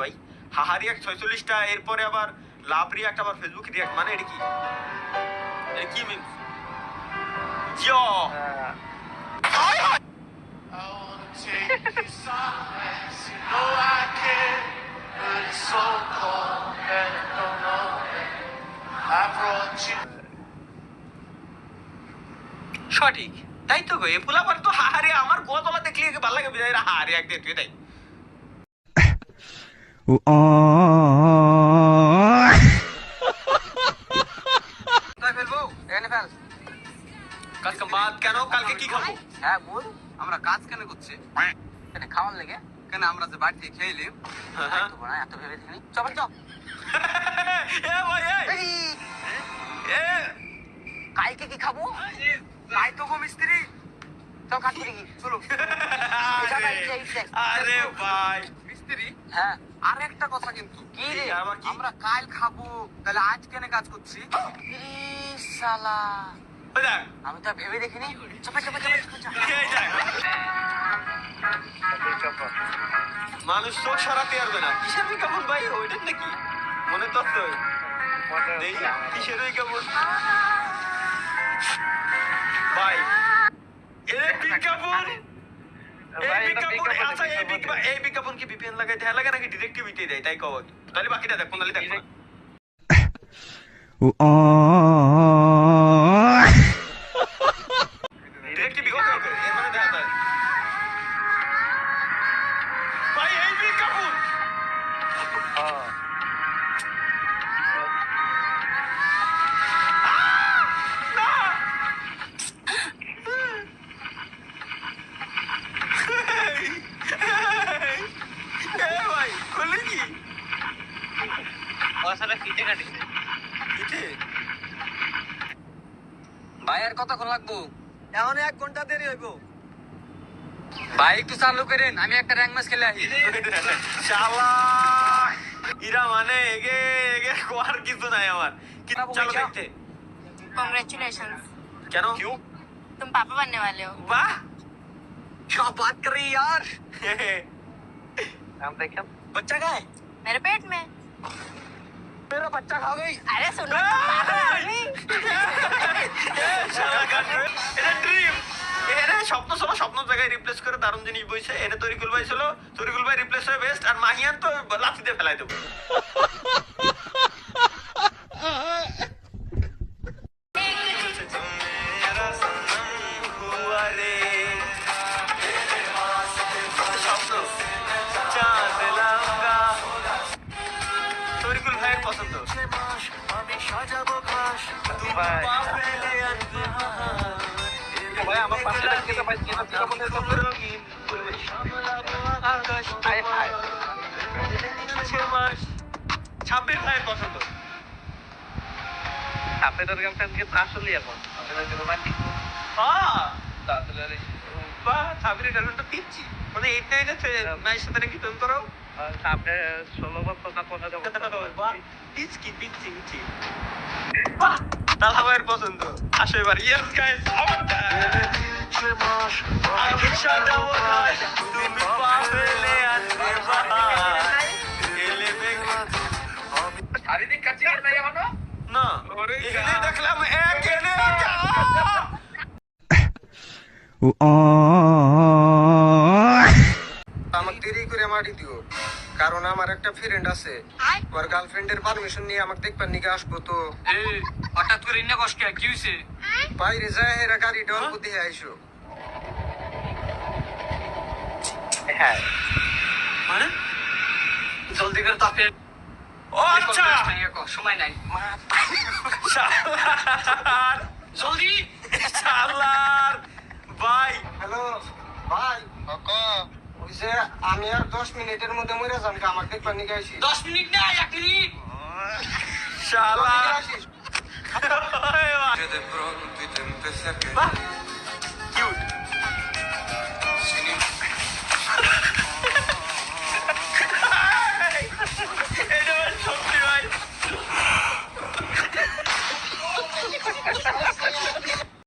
ভাই? হাহা রিয়াক্ট 46টা, এরপরে আবার লাভ রিয়াক্ট, আবার ফেসবুক রিয়াক্ট, মানে এটা কি? এটা কি মিম? জো সঠিক, তাই তো গো। এ পোলাপান তো হাহারে আমার গোতলা দেখলে ভালো লাগে, বিদায় হাহারে এক দিয়ে তাই। ফেলবো এখানে ফেল। কাজ বাদ কেন? কালকে কি খাবো? হ্যাঁ বল। আমরা কাজ কেন করছি? কেন খাওয়ার লেগে? কেন আমরা যে বাড়িতে খেয়েলিম এত ভেবে দেখিনি। চল চল। এ ভাই এ কালকে কি খাবো? তাই তো গো মিস্ত্রি। চল কাজ করি কি? চলো। আরে ভাই মিস্ত্রি, হ্যাঁ আর একটা কথা কিন্তু কি রে, আমরা কাল খাবো, তাহলে আজ কেন কাজ করছি? শালা আমি তো ভেবে দেখিনি। মানুষ চোখ সরাতে পারবে না। কিসের বিজ্ঞাপন ভাই? ওইটার নাকি মনে তো কিসের বিজ্ঞাপন ভাই? এই বিজ্ঞাপন কি বিপিএন লাগাই দেয় লাগে নাকি ডিরেক্টিভিটি দেয়? তাই কব কি? তাহলে বাকিটা দেখ, কোন দেখ ডিরেক্টিভি কত করে এর মানে দেখা যায় ভাই। এই বিজ্ঞাপন ভাই আর কতক্ষণ লাগবো? এখন 1 ঘন্টা দেরি হইব ভাই। একটু চালু করেন, আমি একটা র্যাঙ্ক ম্যাচ খেলে আসি। শালা ইরা মানে এগে এগে কোয়ার কিছু নাই আমার। কি চালু দেখতে? कांग्रेचुलेशंस। কেন? क्यों? तुम पापा बनने वाले हो। वाह क्या बात कर रही यार। हम देखें बच्चा कहाँ है? मेरे पेट में। मेरा बच्चा खा गई। अरे सुनो पागल आदमी। এটা ড্রিম। এর স্বপ্ন ছিল, স্বপ্ন জায়গায় রিপ্লেস করে দারুণ জিনিস বইছে। এনে তরিকুল ভাই ছিল, তরিকুল ভাই রিপ্লেস হয়ে বেস্ট, আর মাহিয়ান তো লাথি দিয়ে ফেলাই দেবো। তরিকুল ভাইয়ের পছন্দ। ভাই আমার পাশে খেতে পাইছি না, ছাব্বির ভাইয়ের পছন্দ। ছাব্বিরের গানটা আসলে এখন ছাব্বিরের গানটা পিচ্ছি, মানে এইটা এনেছে মায়ের সাথে নাকি তুমি করো। সামনে 16 বছর না 15 বছর পিচ্ছি পিচ্ছি পিচ্ছি। তালা ভাইয়ের পছন্দ। আসো এবার ইয়েস গাইস আমারটা। তুমি পাবেলে আনবে বাহার এলে বেগুন শারীরিক কাছে নাই এখনো না। এখানে দেখলাম এক এনে আমাকে দেরি করে মাটি দিও, কারণ আমার একটা ফ্রেন্ড আছে, আমার গার্লফ্রেন্ডের পারমিশন নিয়ে আমাকে দেখবার নিকে আসবো। তো হঠাৎ করে ইন্না কষ্ট কি হয়েছে? বাইরে যায় এরা গাড়ি ডল বুদ্ধি আইসো। হ্যাঁ মানে জলদি করে তাপে। ও আচ্ছা সময় নাই জলদি শালার ভাই। হ্যালো ভাই, আমি আর 10 মিনিটের মধ্যে মরে যান, আমার দেখবার নিকে আইছি। 10 মিনিট না 1 মিনিট শালা।